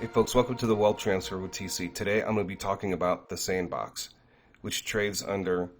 Hey folks, welcome to the Wealth Transfer with TC. Today I'm going to be talking about the Sandbox, which trades under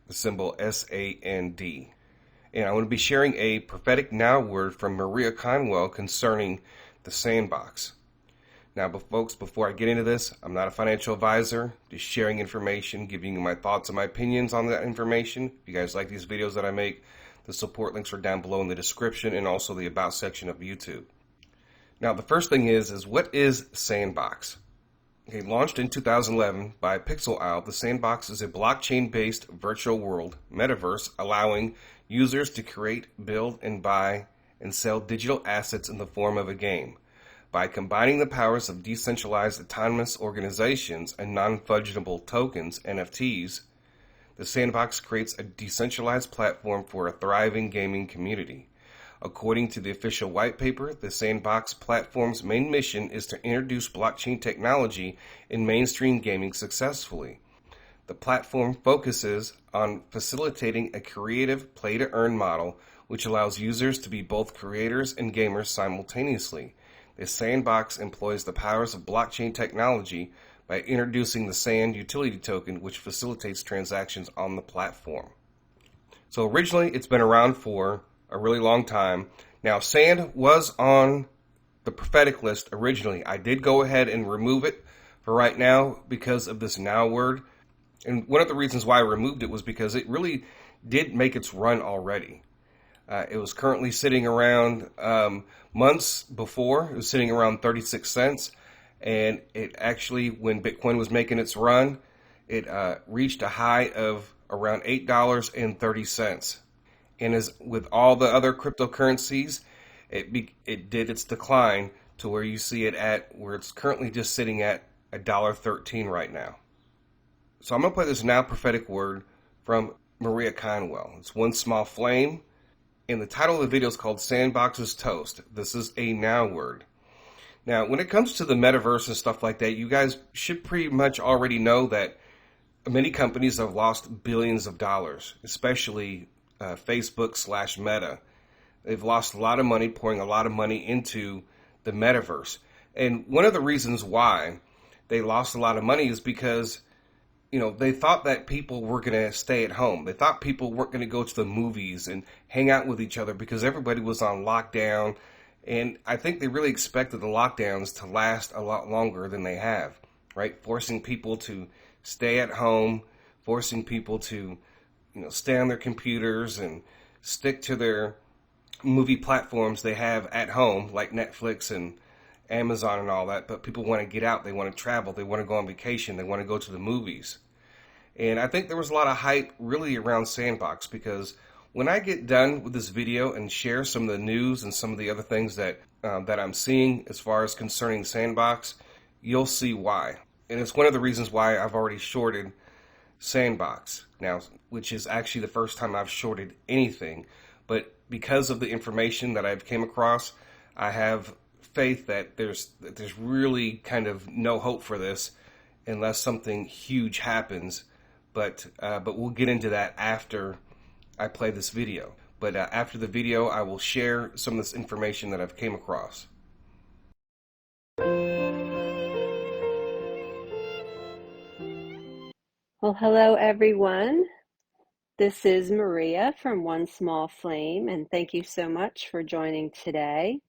the symbol SAND. And I'm going to be sharing a prophetic now word from Maria Conwell concerning the Sandbox. Now, folks, before I get into this, I'm not a financial advisor, just sharing information, giving you my thoughts and my opinions on that information. If you guys like these videos that I make, the support links are down below in the description and also the About section of YouTube. Now, the first thing is what is Sandbox? Okay, launched in 2011 by Pixel Owl, the Sandbox is a blockchain-based virtual world, metaverse, allowing users to create, build, and buy and sell digital assets in the form of a game. By combining the powers of decentralized autonomous organizations and non-fungible tokens, NFTs, the Sandbox creates a decentralized platform for a thriving gaming community. According to the official white paper, the Sandbox platform's main mission is to introduce blockchain technology in mainstream gaming successfully. The platform focuses on facilitating a creative play-to-earn model which allows users to be both creators and gamers simultaneously. The Sandbox employs the powers of blockchain technology by introducing the SAND utility token, which facilitates transactions on the platform. So originally, it's been around for a really long time. Now, SAND was on the prophetic list originally. I did go ahead and remove it for right now because of this now word. And one of the reasons why I removed it was because it really did make its run already. It was currently sitting around months before. It was sitting around 36 cents. And it actually, when Bitcoin was making its run, it reached a high of around $8.30. And as with all the other cryptocurrencies, it did its decline to where you see it at where it's currently just sitting at $1.13 right now. So I'm going to play this now prophetic word from Maria Conwell. It's One Small Flame. And the title of the video is called Sandbox's Toast. This is a now word. Now, when it comes to the metaverse and stuff like that, you guys should pretty much already know that many companies have lost billions of dollars, especially Facebook / Meta. They've lost a lot of money, pouring a lot of money into the metaverse. And one of the reasons why they lost a lot of money is because, they thought that people were going to stay at home. They thought people weren't going to go to the movies and hang out with each other because everybody was on lockdown. And I think they really expected the lockdowns to last a lot longer than they have, right? Forcing people to stay at home, forcing people to stay on their computers and stick to their movie platforms they have at home, like Netflix and Amazon and all that. But people want to get out. They want to travel. They want to go on vacation. They want to go to the movies. And I think there was a lot of hype really around Sandbox because when I get done with this video and share some of the news and some of the other things that I'm seeing as far as concerning Sandbox, you'll see why. And it's one of the reasons why I've already shorted Sandbox now, which is actually the first time I've shorted anything. But because of the information that I've came across, I have faith that there's really kind of no hope for this unless something huge happens. But we'll get into that after I play this video. But after the video, I will share some of this information that I've came across. Well, hello everyone. This is Maria from One Small Flame, and thank you so much for joining today.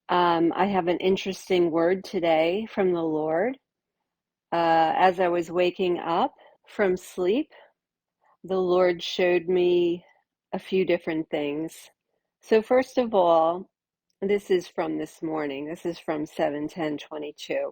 I have an interesting word today from the Lord. As I was waking up from sleep, the Lord showed me a few different things. So first of all, this is from this morning. This is from 7/10/22.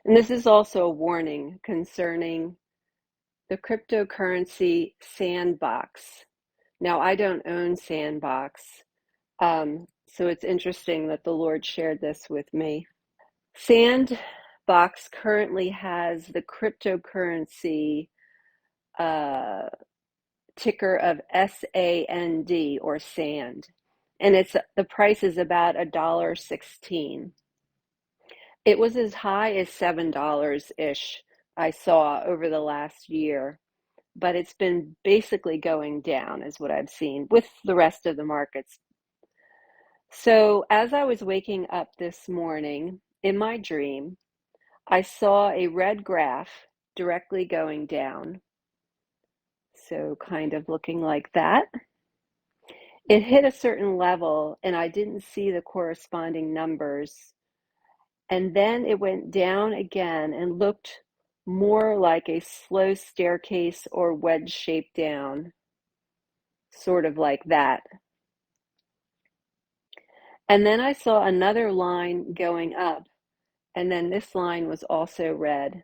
And this is also a warning concerning the cryptocurrency Sandbox. Now, I don't own Sandbox, so it's interesting that the Lord shared this with me. Sandbox currently has the cryptocurrency ticker of SAND or SAND, and the price is about $1.16. It was as high as $7-ish I saw over the last year, but it's been basically going down is what I've seen with the rest of the markets. So as I was waking up this morning, in my dream, I saw a red graph directly going down. So kind of looking like that. It hit a certain level and I didn't see the corresponding numbers. And then it went down again and looked more like a slow staircase or wedge shape down, sort of like that. And then I saw another line going up, and then this line was also red.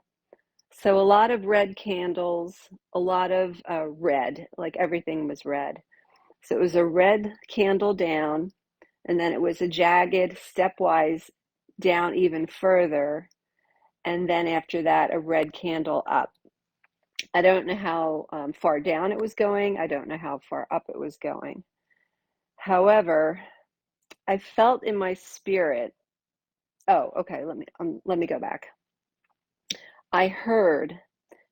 So a lot of red candles, a lot of red, like everything was red. So it was a red candle down, and then it was a jagged, stepwise down even further, and then after that, a red candle up. I don't know how far down it was going. I don't know how far up it was going. However, I felt in my spirit. Oh, okay. Let me go back. I heard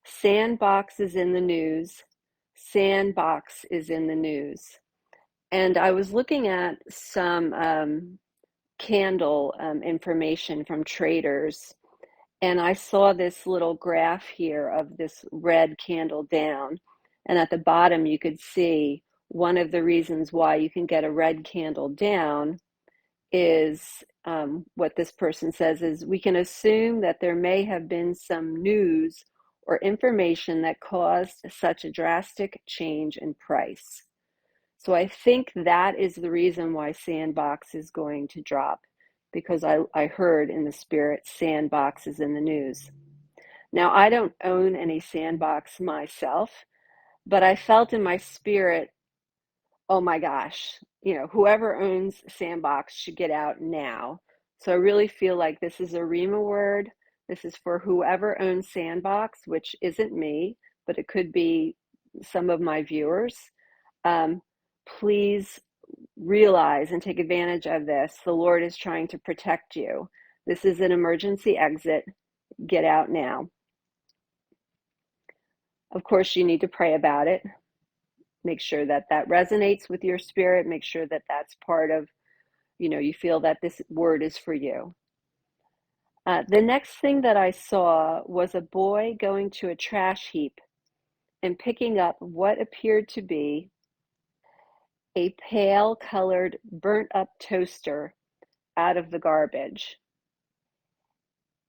Sandbox is in the news. Sandbox is in the news. And I was looking at some candle information from traders, and I saw this little graph here of this red candle down. And at the bottom, you could see one of the reasons why you can get a red candle down is what this person says is we can assume that there may have been some news or information that caused such a drastic change in price. So I think that is the reason why Sandbox is going to drop, because I heard in the spirit Sandbox is in the news. Now, I don't own any Sandbox myself, but I felt in my spirit, oh my gosh, whoever owns Sandbox should get out now. So I really feel like this is a Rima word. This is for whoever owns Sandbox, which isn't me, but it could be some of my viewers. Please realize and take advantage of this. The Lord is trying to protect you. This is an emergency exit. Get out now. Of course, you need to pray about it. Make sure that that resonates with your spirit. Make sure that that's part of, you feel that this word is for you. The next thing that I saw was a boy going to a trash heap and picking up what appeared to be a pale colored burnt up toaster out of the garbage.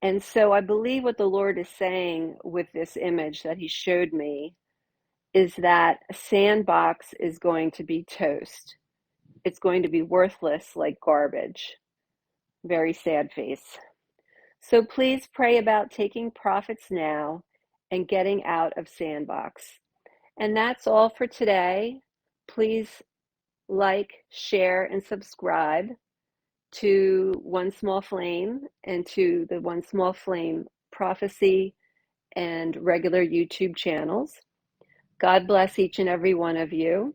And so I believe what the Lord is saying with this image that he showed me is that Sandbox is going to be toast. It's going to be worthless like garbage. Very sad face. So please pray about taking profits now and getting out of Sandbox. And that's all for today. Please like, share, and subscribe to One Small Flame and to the One Small Flame Prophecy and regular YouTube channels. God bless each and every one of you.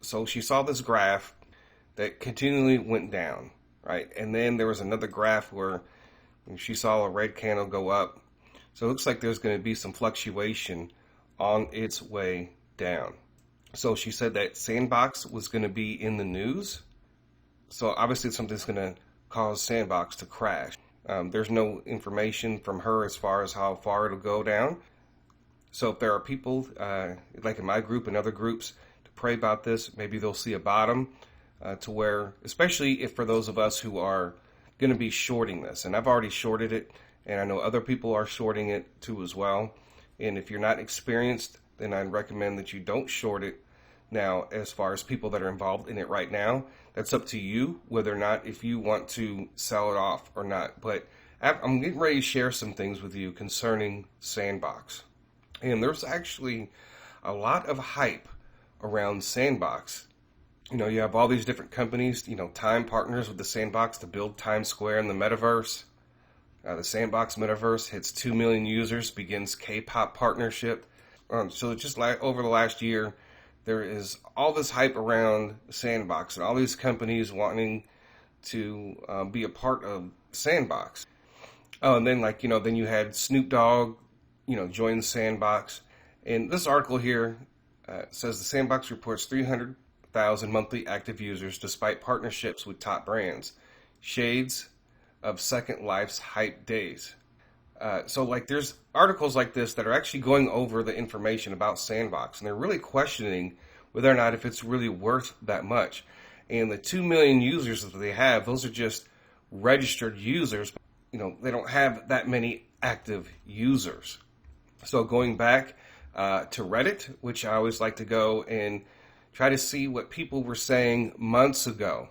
So she saw this graph that continually went down, right? And then there was another graph where she saw a red candle go up. So it looks like there's going to be some fluctuation on its way down. So she said that Sandbox was going to be in the news. So obviously something's going to cause Sandbox to crash. There's no information from her as far as how far it'll go down. So if there are people, like in my group and other groups, to pray about this, maybe they'll see a bottom to where, especially if for those of us who are going to be shorting this, and I've already shorted it, and I know other people are shorting it too as well. And if you're not experienced, then I'd recommend that you don't short it. Now, as far as people that are involved in it right now, that's up to you whether or not if you want to sell it off or not. But I'm getting ready to share some things with you concerning Sandbox. And there's actually a lot of hype around Sandbox. You have all these different companies, Time partners with the Sandbox to build Times Square in the metaverse. The Sandbox metaverse hits 2 million users, begins K-pop partnership. So just like over the last year, there is all this hype around Sandbox and all these companies wanting to be a part of Sandbox. Oh, and then then you had Snoop Dogg, join the Sandbox. And this article here says the Sandbox reports 300,000 monthly active users despite partnerships with top brands. Shades, of Second Life's hype days. So like there's articles like this that are actually going over the information about Sandbox, and they're really questioning whether or not if it's really worth that much. And the 2 million users that they have, those are just registered users. They don't have that many active users. So going back to Reddit, which I always like to go and try to see what people were saying months ago.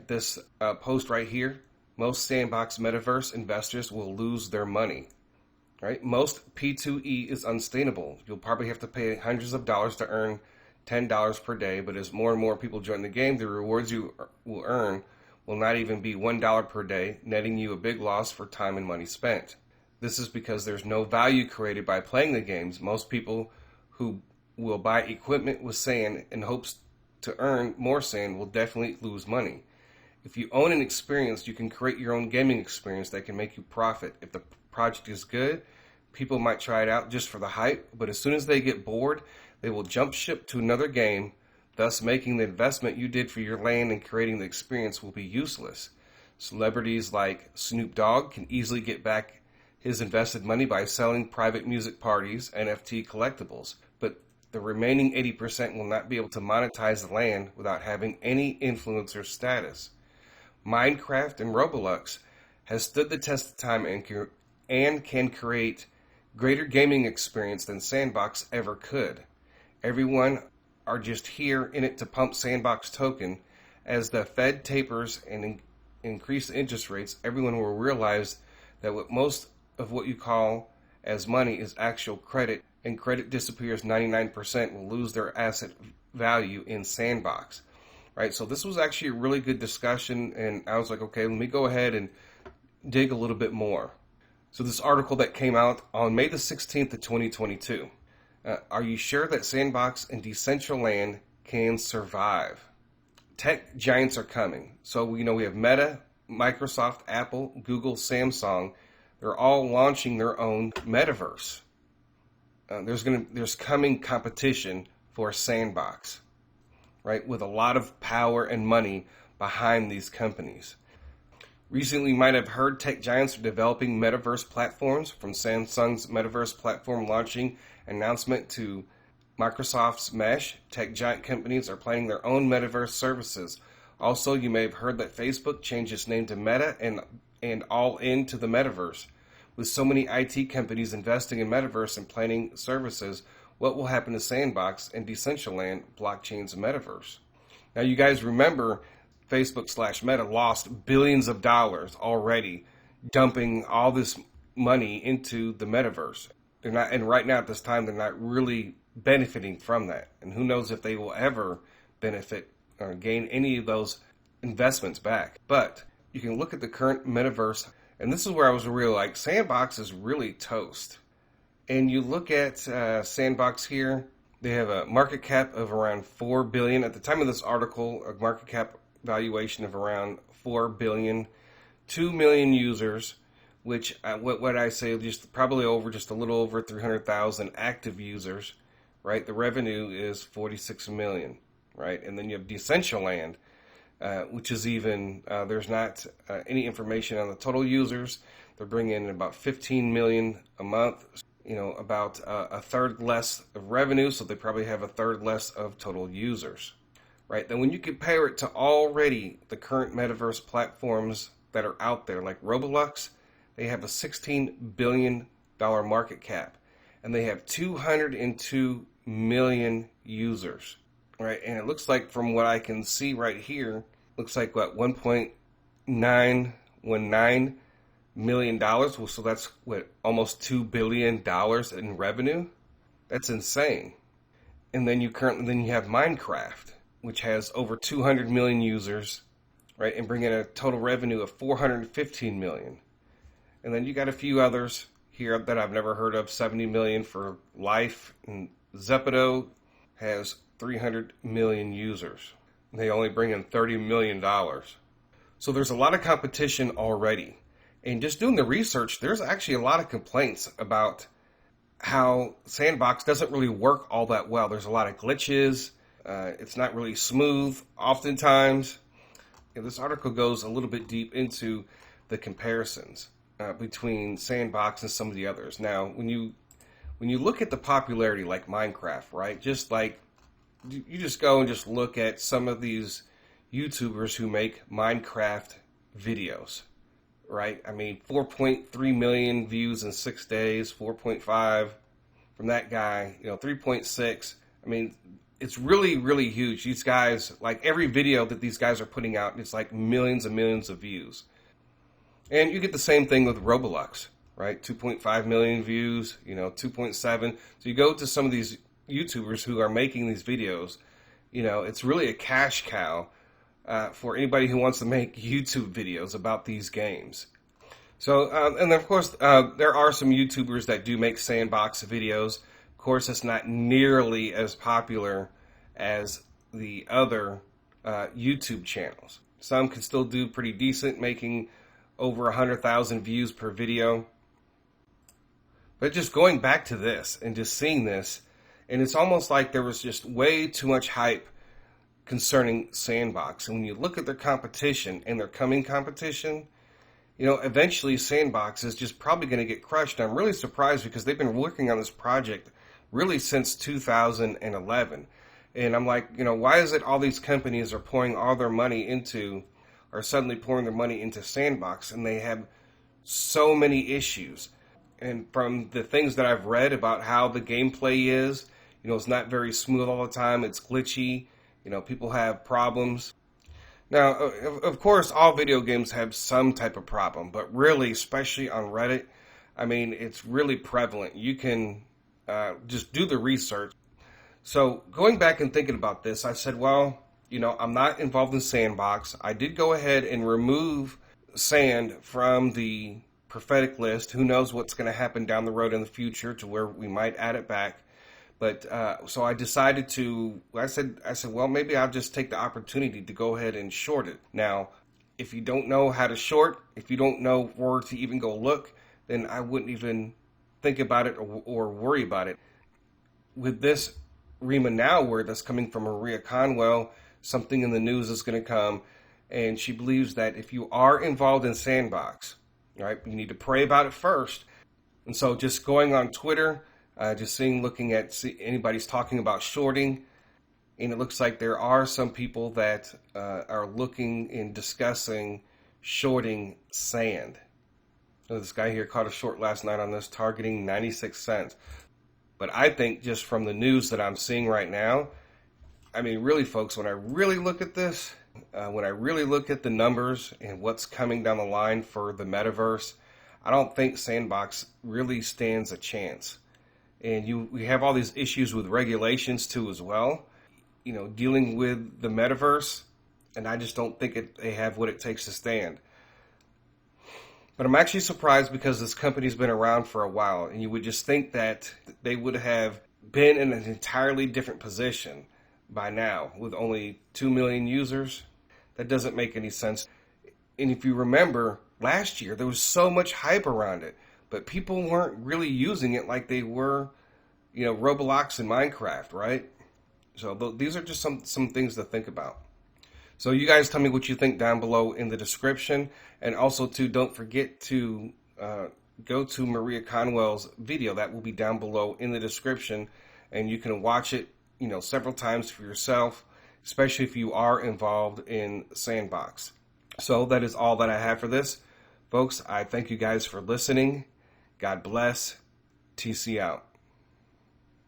This post right here, most Sandbox metaverse investors will lose their money. Right? Most P2E is unsustainable. You'll probably have to pay hundreds of dollars to earn $10 per day, but as more and more people join the game, the rewards you will earn will not even be $1 per day, netting you a big loss for time and money spent. This is because there's no value created by playing the games. Most people who will buy equipment with sand in hopes to earn more sand will definitely lose money. If you own an experience, you can create your own gaming experience that can make you profit. If the project is good, people might try it out just for the hype, but as soon as they get bored, they will jump ship to another game, thus making the investment you did for your land and creating the experience will be useless. Celebrities like Snoop Dogg can easily get back his invested money by selling private music parties, NFT collectibles, but the remaining 80% will not be able to monetize the land without having any influencer status. Minecraft and Roblox has stood the test of time and can create greater gaming experience than Sandbox ever could. Everyone are just here in it to pump Sandbox token. As the Fed tapers and increase interest rates, everyone will realize that most of what you call as money is actual credit, and credit disappears. 99% will lose their asset value in Sandbox. Right? So this was actually a really good discussion, and I was like, okay, let me go ahead and dig a little bit more. So this article that came out on May the 16th of 2022. Are you sure that Sandbox and Decentraland can survive? Tech giants are coming. So we have Meta, Microsoft, Apple, Google, Samsung. They're all launching their own metaverse. There's coming competition for Sandbox, right? With a lot of power and money behind these companies. Recently, you might have heard tech giants are developing metaverse platforms, from Samsung's metaverse platform launching announcement to Microsoft's Mesh. Tech giant companies are planning their own metaverse services. Also, you may have heard that Facebook changed its name to Meta and all into the metaverse. With so many IT companies investing in metaverse and planning services, what will happen to Sandbox and Decentraland blockchain's metaverse? Now, you guys remember Facebook/Meta lost billions of dollars already, dumping all this money into the metaverse. And right now at this time, they're not really benefiting from that. And who knows if they will ever benefit or gain any of those investments back. But you can look at the current metaverse, and this is where I was really like, Sandbox is really toast. And you look at Sandbox here, they have a market cap of around $4 billion. At the time of this article, a market cap valuation of around $4 billion, 2 million users, which what I say, just probably just a little over 300,000 active users, right? The revenue is 46 million, right? And then you have Decentraland, which is even, there's not any information on the total users. They're bringing in about 15 million a month, about a third less of revenue, so they probably have a third less of total users, right? Then when you compare it to already the current metaverse platforms that are out there, like Roblox, they have a $16 billion market cap, and they have 202 million users, right? And it looks like, from what I can see right here, looks like $1.919 million. Well, so that's almost $2 billion in revenue. That's insane. And then you have Minecraft, which has over 200 million users, right? And bring in a total revenue of 415 million. And then you got a few others here that I've never heard of. 70 million for Life, and Zepeto has 300 million users. They only bring in $30 million. So there's a lot of competition already. And just doing the research, there's actually a lot of complaints about how Sandbox doesn't really work all that well. There's a lot of glitches. It's not really smooth oftentimes. And this article goes a little bit deep into the comparisons between Sandbox and some of the others. Now, when you look at the popularity like Minecraft, right? Just like you just go and just look at some of these YouTubers who make Minecraft videos, right? I mean, 4.3 million views in 6 days, 4.5 from that guy, 3.6. I mean, it's really, really huge. These guys, like every video that these guys are putting out, it's like millions and millions of views. And you get the same thing with Roblox, right? 2.5 million views, 2.7. So you go to some of these YouTubers who are making these videos, it's really a cash cow for anybody who wants to make YouTube videos about these games. So, and then of course, there are some YouTubers that do make Sandbox videos. Of course, it's not nearly as popular as the other YouTube channels. Some can still do pretty decent, making over 100,000 views per video. But just going back to this and just seeing this, and it's almost like there was just way too much hype concerning Sandbox. And when you look at their competition and their coming competition, eventually Sandbox is just probably going to get crushed. I'm really surprised because they've been working on this project really since 2011. And I'm like, why is it all these companies are pouring all their money into, are suddenly pouring their money into Sandbox, and they have so many issues? And from the things that I've read about how the gameplay is, it's not very smooth all the time. It's glitchy. People have problems. Now, of course, all video games have some type of problem, but really, especially on Reddit, I mean, it's really prevalent. You can just do the research. So going back and thinking about this, I said, well, I'm not involved in Sandbox. I did go ahead and remove Sand from the prophetic list. Who knows what's going to happen down the road in the future to where we might add it back. But so I decided to, I said, well, maybe I'll just take the opportunity to go ahead and short it. Now, if you don't know how to short, if you don't know where to even go look, then I wouldn't even think about it or worry about it. With this Rima Now word that's coming from Maria Conwell, something in the news is going to come, and she believes that if you are involved in Sandbox, right, you need to pray about it first. And so just going on Twitter, just looking at anybody's talking about shorting, and it looks like there are some people that are looking and discussing shorting Sand. So this guy here caught a short last night on this, targeting 96 cents. But I think just from the news that I'm seeing right now, I mean, really, folks, when I really look at this, when I really look at the numbers and what's coming down the line for the metaverse, I don't think Sandbox really stands a chance. And we have all these issues with regulations too as well, dealing with the metaverse, and I just don't think they have what it takes to stand. But I'm actually surprised because this company's been around for a while, and you would just think that they would have been in an entirely different position by now with only 2 million users. That doesn't make any sense. And if you remember, last year there was so much hype around it, but people weren't really using it like they were, Roblox and Minecraft, right? So these are just some things to think about. So you guys tell me what you think down below in the description. And also, too, don't forget to go to Maria Conwell's video. That will be down below in the description. And you can watch it, several times for yourself, especially if you are involved in Sandbox. So that is all that I have for this. Folks, I thank you guys for listening. God bless. TC out.